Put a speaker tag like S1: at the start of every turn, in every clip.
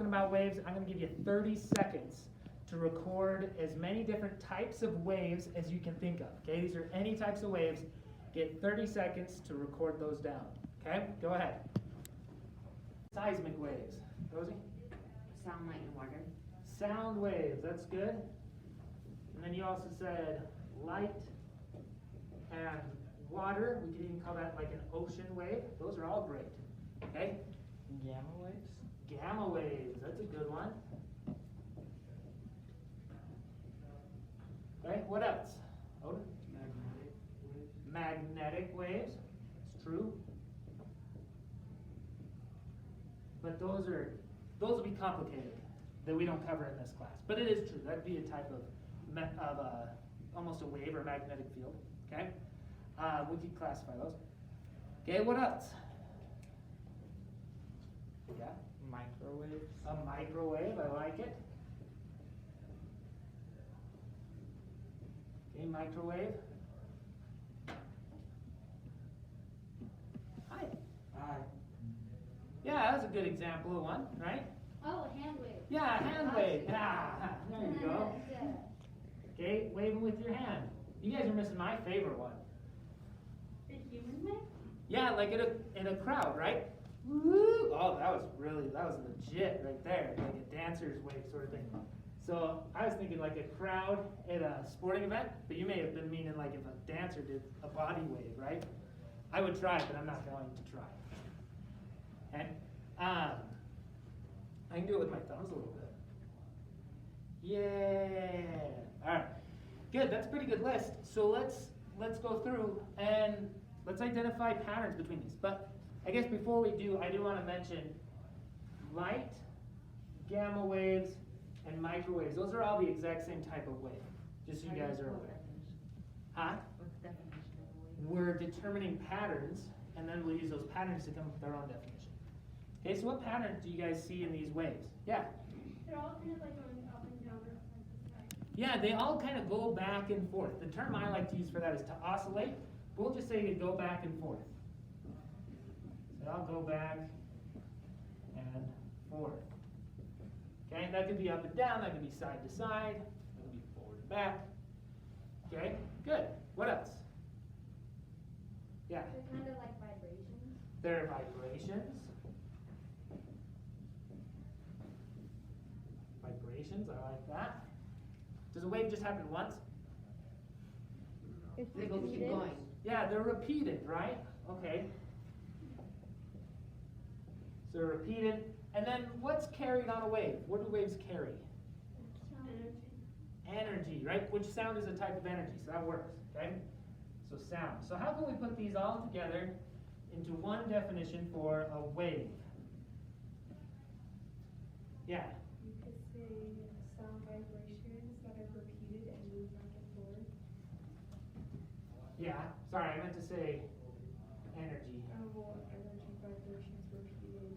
S1: talking about waves, I'm going to give you 30 seconds to record as many different types of waves as you can think of. Okay, these are any types of waves. Get 30 seconds to record those down. Okay, go ahead. Seismic waves. Rosie?
S2: Sound, light, and water.
S1: Sound waves, that's good. And then you also said light and water. We could even call that like an ocean wave. Those are all great. Okay?
S3: Gamma waves?
S1: Gamma waves, that's a good one. Okay, what else? Odin? Magnetic waves. It's true. But those will be complicated that we don't cover in this class. But it is true. That'd be a type of almost a wave or a magnetic field. Okay, we could classify those. Okay, what else? Yeah,
S3: Microwaves?
S1: a microwave. I like it. Okay, microwave. Hi.
S3: Hi.
S1: Yeah, that's a good example of one, right?
S4: Oh, hand wave.
S1: Yeah, hand wave. Ah, there you go. Okay, waving with your hand. You guys are missing my favorite one.
S4: The human wave?
S1: Yeah, like in a crowd, right? Woo! Oh, that was legit right there, like a dancer's wave sort of thing. So I was thinking like a crowd at a sporting event, but you may have been meaning like if a dancer did a body wave, right? I would try, but I'm not going to try. Okay? I can do it with my thumbs a little bit. Yeah. All right. Good. That's a pretty good list. So let's go through and let's identify patterns between these. But I guess before we do, I do want to mention light, gamma waves, and microwaves. Those are all the exact same type of wave. Just so you guys are aware. Huh?
S2: What's the definition of a wave?
S1: We're determining patterns, and then we'll use those patterns to come up with our own definition. Okay, so what patterns do you guys see in these waves? Yeah.
S4: They're all kind of like going up and down or like this side.
S1: Yeah, they all kind of go back and forth. The term I like to use for that is to oscillate. We'll just say to go back and forth. So I'll go back and forth. Okay, that could be up and down, that could be side to side, that could be forward and back. Okay, good. What else? Yeah.
S4: They're kind of like vibrations.
S1: There are vibrations. Vibrations, I like that. Does a wave just happen once?
S2: They go keep going.
S1: Yeah, they're repeated, right? Okay. So they're repeated. And then what's carried on a wave? What do waves carry?
S4: Energy.
S1: Energy, right? Which sound is a type of energy, so that works, okay? So sound. So how can we put these all together into one definition for a wave? Yeah.
S5: You could say sound vibrations that are repeated and move back and forth.
S1: Yeah. Sorry, I meant to say energy.
S5: Well, energy vibrations repeated.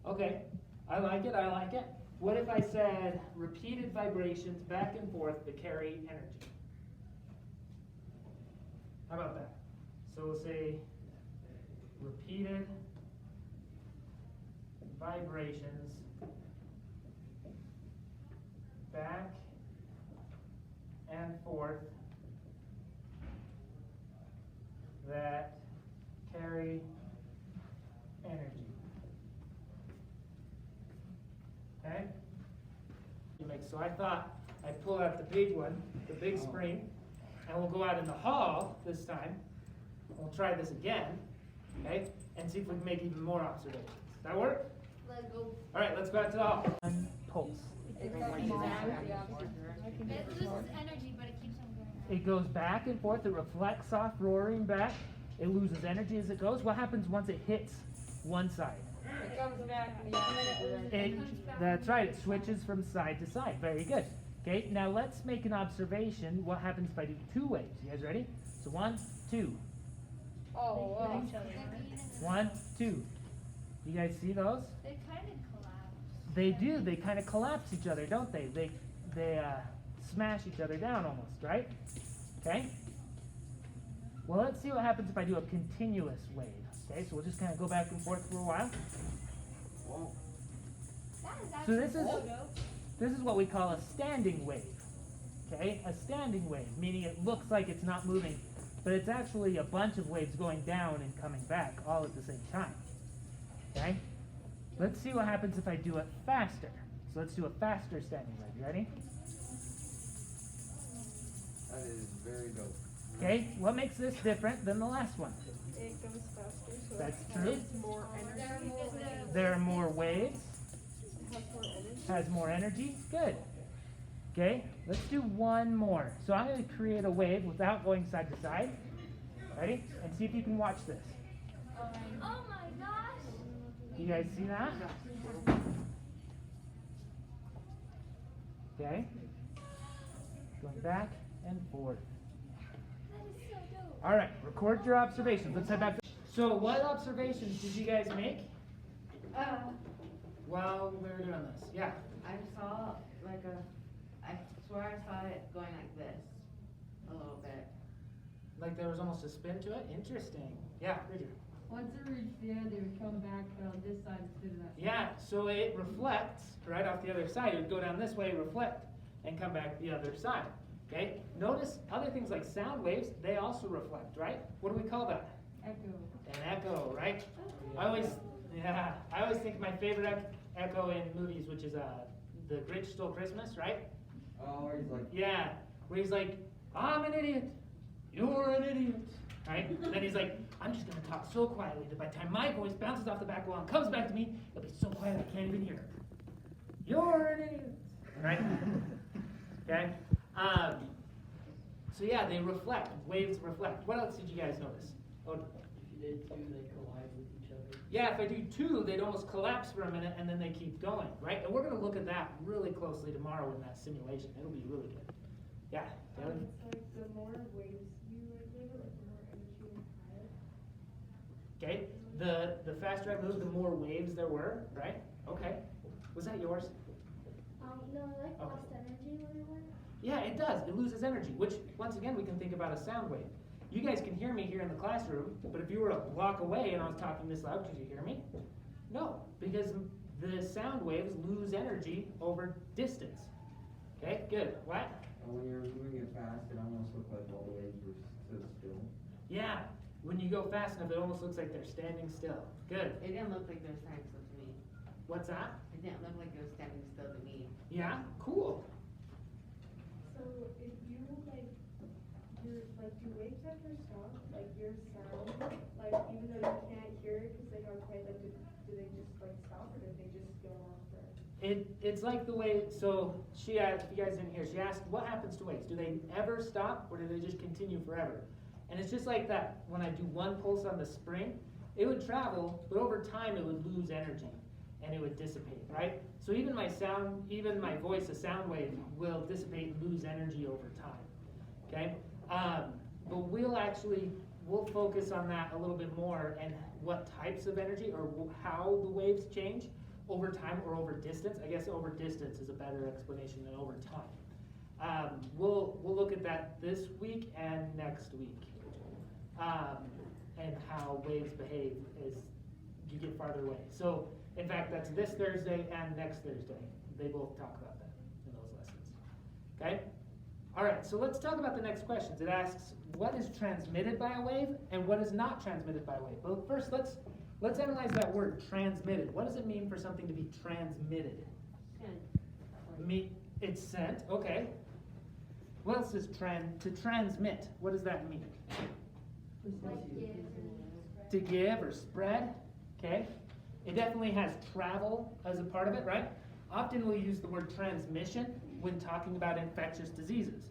S1: Okay. I like it, I like it. What if I said repeated vibrations back and forth that carry energy? How about that? So we'll say repeated vibrations back and forth that carry energy. Okay? So I thought I'd pull out the big one, the big spring, and we'll go out in the hall this time. We'll try this again, okay? And see if we can make even more observations. Does that work?
S4: Let's go.
S1: All right, let's go out to the hall. Pulse.
S2: It loses energy.
S4: It loses energy, but it keeps on going.
S1: It goes back and forth. It reflects off, roaring back. It loses energy as it goes. What happens once it hits one side?
S5: It comes back and
S1: That's right. It switches from side to side. Very good. Okay, now let's make an observation. What happens if I do two waves? You guys ready? So 1, 2.
S5: Oh,
S1: One, two. You guys see those?
S4: They kind of collapse.
S1: They do. They kind of collapse each other, don't they? They smash each other down almost, right? Okay? Well, let's see what happens if I do a continuous wave. Okay, so we'll just kind of go back and forth for a while. So this is what we call a standing wave. Okay, a standing wave, meaning it looks like it's not moving, but it's actually a bunch of waves going down and coming back all at the same time. Okay? Let's see what happens if I do it faster. So let's do a faster standing wave. You ready?
S6: That is very dope.
S1: Okay, what makes this different than the last one?
S5: It goes faster, so
S1: That's
S5: it
S1: true.
S5: has more energy.
S1: There are more waves,
S5: It has more energy.
S1: has more energy. Good. Okay, let's do one more. So I'm going to create a wave without going side to side. Ready? And see if you can watch this.
S4: Oh my gosh!
S1: You guys see that? Okay. Going back and forth.
S4: That is so dope.
S1: All right, record your observations. Let's head back. So what observations did you guys make while we were doing this? Yeah.
S2: I saw like I swear I saw it going like this, a little bit.
S1: Like there was almost a spin to it? Interesting. Yeah, Bridget.
S7: Once it reached the end, it would come back on this side instead of that side.
S1: Yeah, so it reflects right off the other side. It would go down this way, reflect, and come back the other side. Okay? Notice other things like sound waves, they also reflect, right? What do we call that?
S7: Echo.
S1: An echo, right? I always think my favorite echo in movies, which is The Grinch Stole Christmas, right?
S6: Oh, he's like,
S1: Yeah, where he's like, I'm an idiot, you're an idiot, right? And then he's like, I'm just gonna talk so quietly that by the time my voice bounces off the back wall and comes back to me, it'll be so quiet I can't even hear it. You're an idiot, right? Okay? So yeah, they reflect, waves reflect. What else did you guys notice? Oh,
S3: If you did two, they collide with each other.
S1: yeah, if I do two, they'd almost collapse for a minute and then they keep going, right? And we're gonna look at that really closely tomorrow in that simulation. It'll be really good. Yeah, Taylor?
S5: It's like the more waves you like, the more energy you have.
S1: Okay, the faster I moved, the more waves there were, right? Okay. Was that yours?
S4: No, I like
S1: Okay.
S4: lost energy when it went.
S1: Yeah, it does. It loses energy, which, once again, we can think about a sound wave. You guys can hear me here in the classroom, but if you were a block away and I was talking this loud, could you hear me? No, because the sound waves lose energy over distance. Okay, good. What?
S6: when you're moving it fast, it almost looked like all the waves were stood still.
S1: Yeah, when you go fast enough, it almost looks like they're standing still. Good.
S2: It didn't look like they were standing still to me.
S1: What's that?
S2: It didn't look like it was standing still to me.
S1: Yeah, cool.
S5: So if you like, your like, do waves ever stop? Like your sound, like even though you can't hear it because they got quiet, like do they just like stop or do they just go on forever?
S1: It's like the way, so she asked, if you guys didn't hear, she asked, what happens to waves? Do they ever stop or do they just continue forever? And it's just like that, when I do one pulse on the spring, it would travel, but over time it would lose energy and it would dissipate, right? So even my sound, even my voice, a sound wave, will dissipate and lose energy over time, okay? But we'll focus on that a little bit more and what types of energy or how the waves change over time or over distance. I guess over distance is a better explanation than over time. We'll look at that this week and next week, and how waves behave as you get farther away. So, in fact, that's this Thursday and next Thursday. They both talk about that in those lessons. Okay? All right, so let's talk about the next questions. It asks, what is transmitted by a wave and what is not transmitted by a wave? But first, let's analyze that word, transmitted. What does it mean for something to be transmitted? It's sent, okay. What else is to transmit? What does that mean?
S4: Like give and
S1: To give or spread, okay? It definitely has travel as a part of it, right? Often we'll use the word transmission when talking about infectious diseases,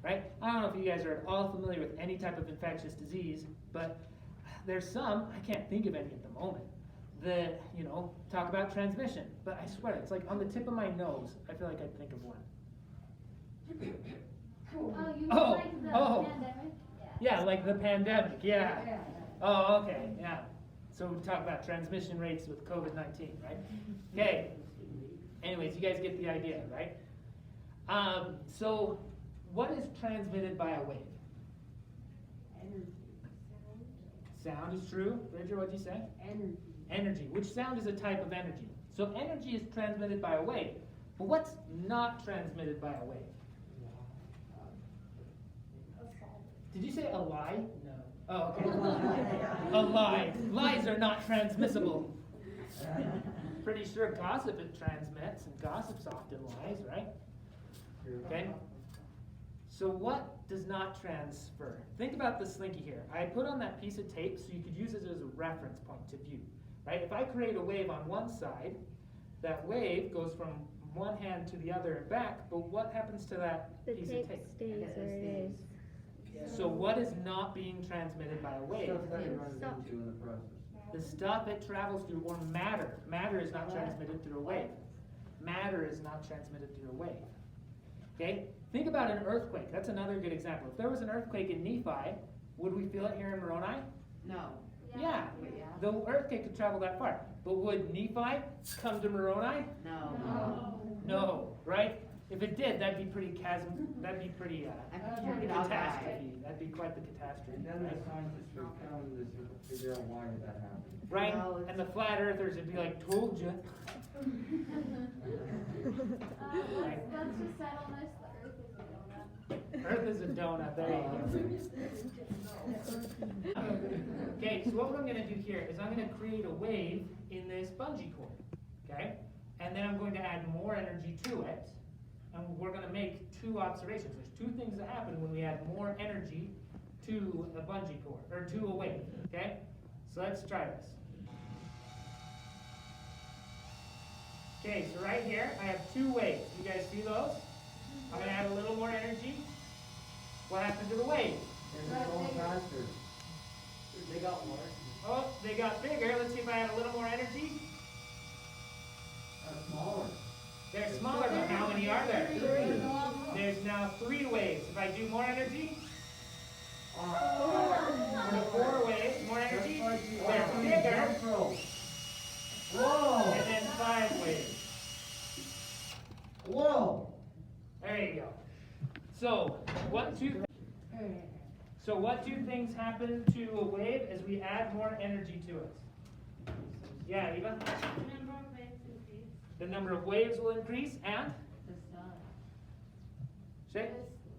S1: right? I don't know if you guys are at all familiar with any type of infectious disease, but there's some, I can't think of any at the moment, that, talk about transmission. But I swear, it's like on the tip of my nose, I feel like I'd think of one.
S4: Oh, you
S1: Oh,
S4: like the
S1: oh.
S4: pandemic?
S1: Yeah, like the pandemic, yeah. Oh, okay, yeah. So we talk about transmission rates with COVID-19, right? Okay. Anyways, you guys get the idea, right? So what is transmitted by a wave?
S7: Energy.
S1: Sound is true. Bridger, what'd you say?
S7: Energy.
S1: Energy. Which sound is a type of energy? So energy is transmitted by a wave. But what's not transmitted by a wave? Did you say a lie?
S3: No.
S1: Oh, okay. A lie. Lies are not transmissible. Pretty sure gossip it transmits, and gossip's often lies, right? Okay? So what does not transfer? Think about the slinky here. I put on that piece of tape so you could use it as a reference point to view, right? If I create a wave on one side, that wave goes from one hand to the other and back, but what happens to that
S5: The
S1: piece
S5: tape
S1: of tape?
S5: stays where it is.
S1: So what is not being transmitted by a wave?
S6: Stuff that it runs
S5: Stop.
S6: into in the process.
S1: The stuff it travels through, or matter. Matter is not transmitted through a wave. Matter is not transmitted through a wave. Okay? Think about an earthquake. That's another good example. If there was an earthquake in Nephi, would we feel it here in Moroni?
S2: No.
S1: Yeah.
S2: Yeah.
S1: The earthquake could travel that far. But would Nephi come to Moroni?
S2: No.
S1: No, right? If it did, that'd be pretty that'd be pretty
S2: I'm pretty sure we'd all die.
S1: catastrophe. That'd be quite the catastrophe.
S6: And then the
S1: right?
S6: scientists would come to figure out why did that happen.
S1: Right?
S2: No, it's-
S1: And the flat earthers would be like, told you.
S4: Let's just settle this, the earth is a donut.
S1: Earth is a donut, there you go. Okay, so what I'm gonna do here is I'm gonna create a wave in this bungee cord, okay? And then I'm going to add more energy to it, and we're gonna make two observations. There's two things that happen when we add more energy to a bungee cord, or to a wave, okay? So let's try this. Okay, so right here, I have two waves. You guys see those? I'm gonna add a little more energy. What happened to the wave?
S6: And it's going faster.
S3: They got more.
S1: Oh, they got bigger. Let's see if I add a little more energy.
S6: Smaller.
S1: They're smaller, but how many are there? There's now 3 waves. If I do more energy, four waves, more energy. They're bigger,
S6: Whoa!
S1: and then 5 waves.
S6: Whoa!
S1: There you go. So what two things happen to a wave as we add more energy to it? Yeah, Eva?
S4: The number of waves increase.
S1: The number of waves will increase, and
S2: The sun.
S1: Shay?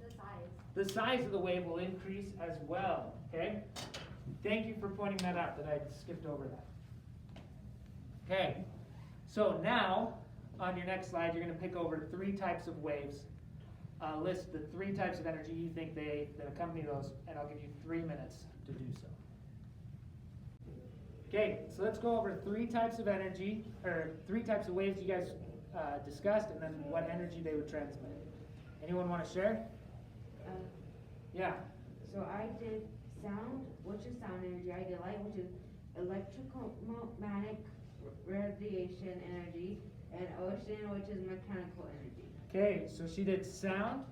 S4: The size.
S1: The size of the wave will increase as well. Okay? Thank you for pointing that out, that I skipped over that. Okay. So now, on your next slide, you're going to pick over 3 types of waves. List the 3 types of energy you think that accompany those, and I'll give you 3 minutes to do so. Okay, so let's go over 3 types of energy, or 3 types of waves you guys discussed, and then what energy they would transmit. Anyone want to share? Yeah.
S2: So I did sound, which is sound energy. I did light, which is electromagnetic radiation energy, and ocean, which is mechanical energy.
S1: Okay, so she did sound,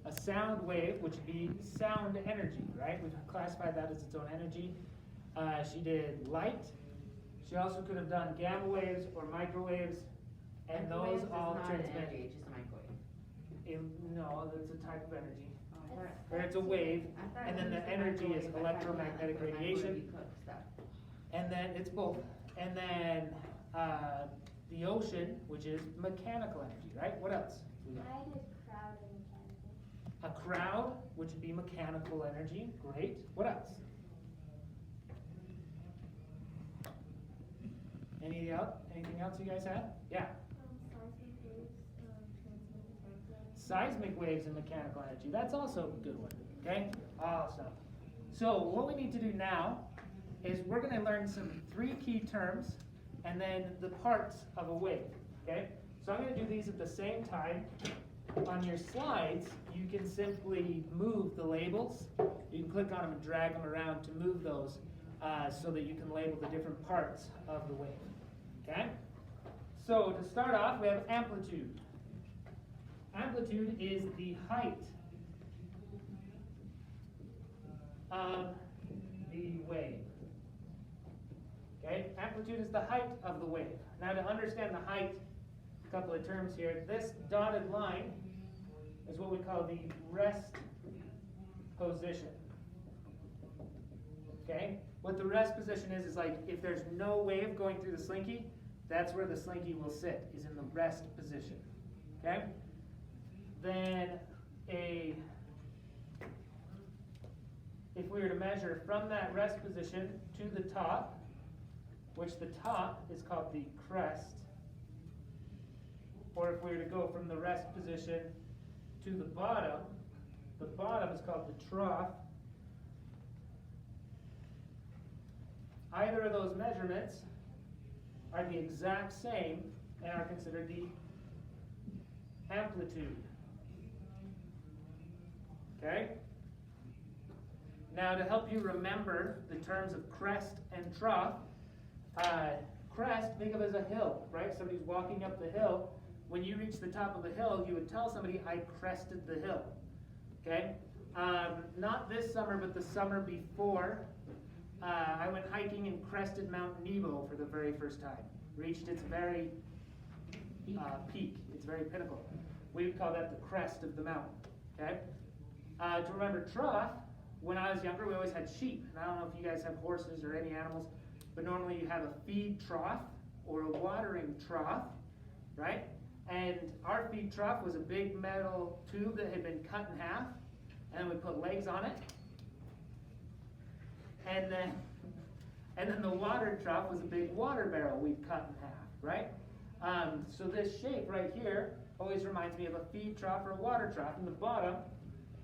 S1: a sound wave, which would be sound energy, right? We've classified that as its own energy. She did light. She also could have done gamma waves or microwaves, and
S2: Microwaves
S1: those
S2: is
S1: all
S2: not an
S1: transmit.
S2: energy, it's just a microwave.
S1: No, that's a type of energy.
S2: Oh, I thought-
S1: Or it's a wave,
S2: I thought
S1: and then
S2: it
S1: the
S2: was
S1: energy is
S2: microwave, I thought it meant
S1: electromagnetic
S2: like the
S1: radiation.
S2: microwave you cook stuff.
S1: And then it's both. And then the ocean, which is mechanical energy, right? What else? We got?
S4: I did crowd and mechanical.
S1: A crowd, which would be mechanical energy. Great. What else? Anything else you guys have? Yeah.
S4: Seismic waves, transmit mechanical.
S1: Seismic waves and mechanical energy. That's also a good one. Okay? Awesome. So what we need to do now is we're going to learn some 3 key terms and then the parts of a wave. Okay? So I'm going to do these at the same time. On your slides, you can simply move the labels. You can click on them and drag them around to move those so that you can label the different parts of the wave. Okay? So to start off, we have amplitude. Amplitude is the height of the wave. Okay? Amplitude is the height of the wave. Now to understand the height, a couple of terms here. This dotted line is what we call the rest position. Okay? What the rest position is like if there's no wave going through the slinky, That's where the slinky will sit, is in the rest position, okay? Then if we were to measure from that rest position to the top, which the top is called the crest, or if we were to go from the rest position to the bottom is called the trough. Either of those measurements are the exact same and are considered the amplitude. Okay? Now, to help you remember the terms of crest and trough, crest, think of as a hill, right? Somebody's walking up the hill. When you reach the top of the hill, you would tell somebody, I crested the hill. Okay? Not this summer, but the summer before, I went hiking and crested Mount Nebo for the very first time. Reached its very peak, its very pinnacle. We would call that the crest of the mountain. Okay? To remember trough, when I was younger, we always had sheep. And I don't know if you guys have horses or any animals, but normally you have a feed trough or a watering trough, right? And our feed trough was a big metal tube that had been cut in half, and then we put legs on it. And then the water trough was a big water barrel we'd cut in half, right? So this shape right here always reminds me of a feed trough or a water trough, and the bottom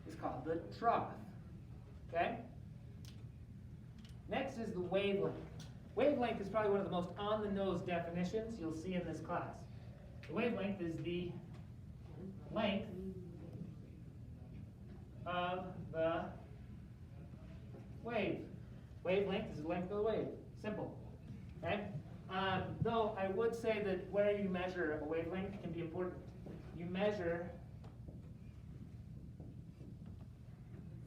S1: is called the trough. Okay? Next is the wavelength. Wavelength is probably one of the most on-the-nose definitions you'll see in this class. The wavelength is the length of the wave. Wavelength is the length of the wave. Simple. Okay? Though I would say that where you measure a wavelength can be important. You measure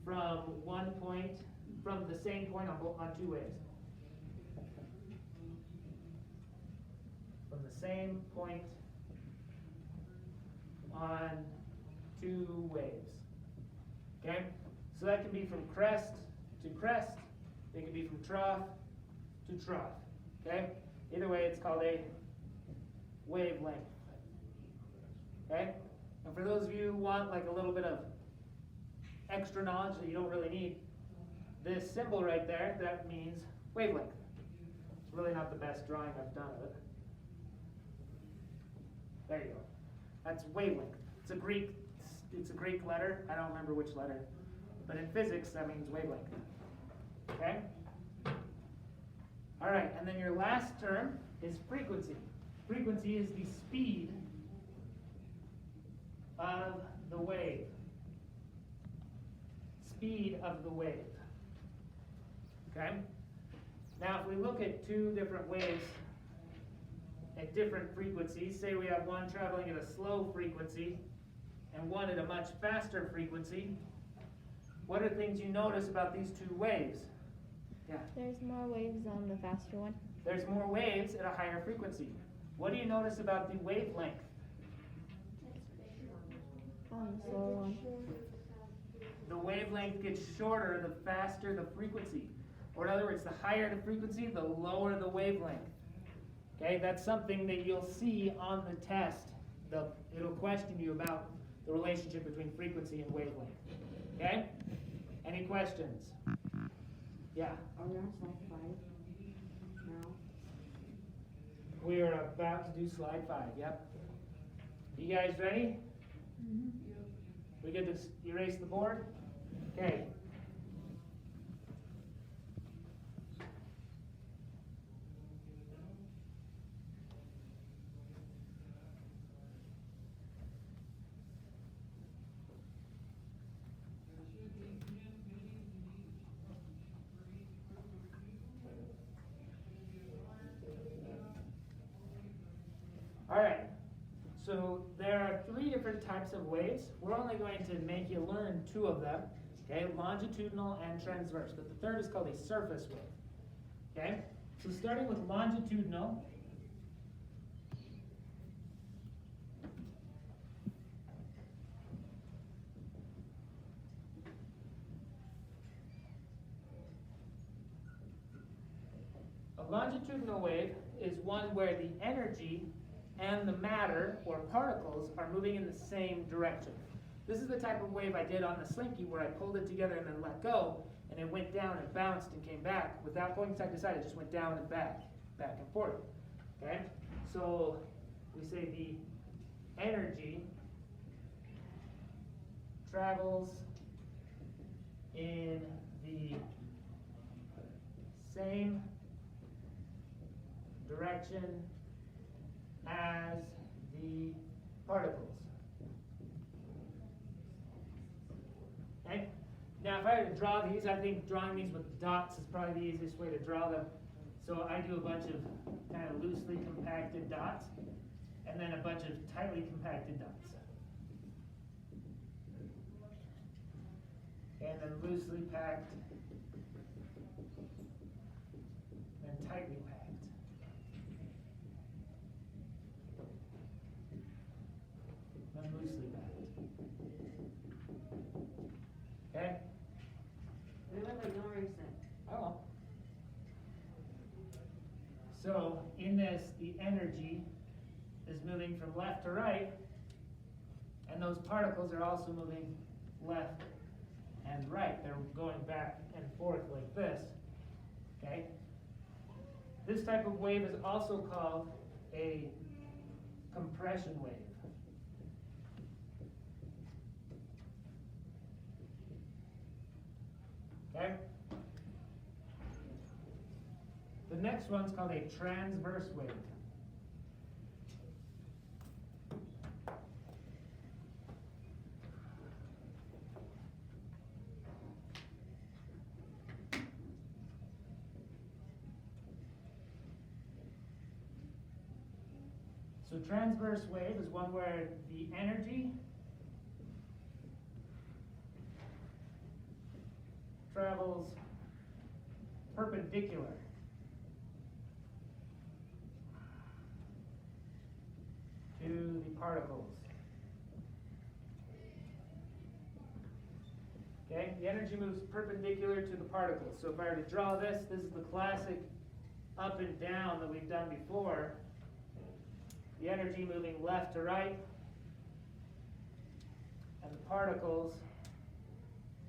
S1: from one point, from the same point on two waves. From the same point on two waves. Okay? So that can be from crest to crest. It can be from trough to trough. Okay? Either way, it's called a wavelength. Okay? And for those of you who want like a little bit of extra knowledge that you don't really need, this symbol right there, that means wavelength. It's really not the best drawing I've done of it. There you go. That's wavelength. It's a Greek letter. I don't remember which letter. But in physics, that means wavelength. Okay? All right, and then your last term is frequency. Frequency is the speed of the wave. Speed of the wave. Okay? Now, if we look at two different waves at different frequencies, say we have one traveling at a slow frequency and one at a much faster frequency, what are things you notice about these two waves? Yeah.
S8: There's more waves on the faster one.
S1: There's more waves at a higher frequency. What do you notice about the wavelength?
S8: On the slower one.
S1: The wavelength gets shorter the faster the frequency. Or in other words, the higher the frequency, the lower the wavelength. Okay, that's something that you'll see on the test. It'll question you about the relationship between frequency and wavelength. Okay? Any questions? Yeah.
S2: Are we on slide 5 now?
S1: We are about to do slide 5. Yep. You guys ready? We get to erase the board? Okay. All right, so there are 3 different types of waves. We're only going to make you learn 2 of them, okay, longitudinal and transverse, but the third is called a surface wave, okay? So starting with longitudinal, a longitudinal wave is one where the energy and the matter, or particles, are moving in the same direction. This is the type of wave I did on the Slinky, where I pulled it together and then let go, and it went down and bounced and came back without going side to side. It just went down and back and forth. Okay? So we say the energy travels in the same direction as the particles. Okay? Now, if I were to draw these, I think drawing these with dots is probably the easiest way to draw them. So I do a bunch of kind of loosely compacted dots, and then a bunch of tightly compacted dots. And then loosely packed, and tightly packed. Then loosely packed. Okay?
S2: Remember, don't erase it.
S1: Oh. So in this, the energy is moving from left to right, and those particles are also moving left and right. They're going back and forth like this. Okay? This type of wave is also called a compression wave. Okay? The next one's called a transverse wave. So transverse wave is one where the energy travels perpendicular to the particles. Okay, the energy moves perpendicular to the particles. So if I were to draw this, this is the classic up and down that we've done before. The energy moving left to right, and the particles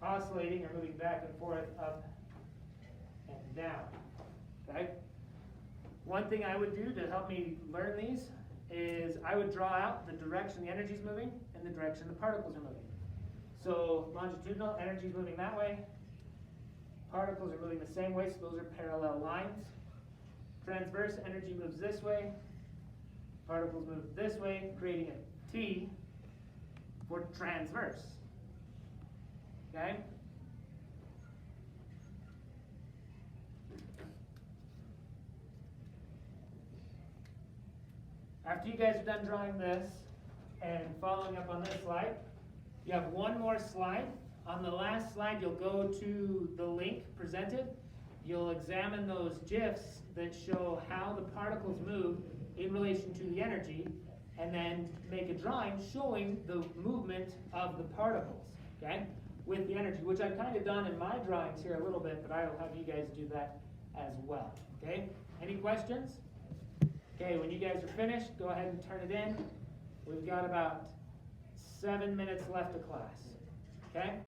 S1: oscillating or moving back and forth, up and down. Okay? One thing I would do to help me learn these is I would draw out the direction the energy is moving and the direction the particles are moving. So longitudinal, energy is moving that way. Particles are moving the same way, so those are parallel lines. Transverse, energy moves this way. Particles move this way, creating a T for transverse. Okay? After you guys are done drawing this and following up on this slide, you have one more slide. On the last slide, you'll go to the link presented. You'll examine those GIFs that show how the particles move in relation to the energy, and then make a drawing showing the movement of the particles, okay, with the energy, which I've kind of done in my drawings here a little bit, but I'll have you guys do that as well, okay? Any questions? Okay, when you guys are finished, go ahead and turn it in. We've got about 7 minutes left of class, okay?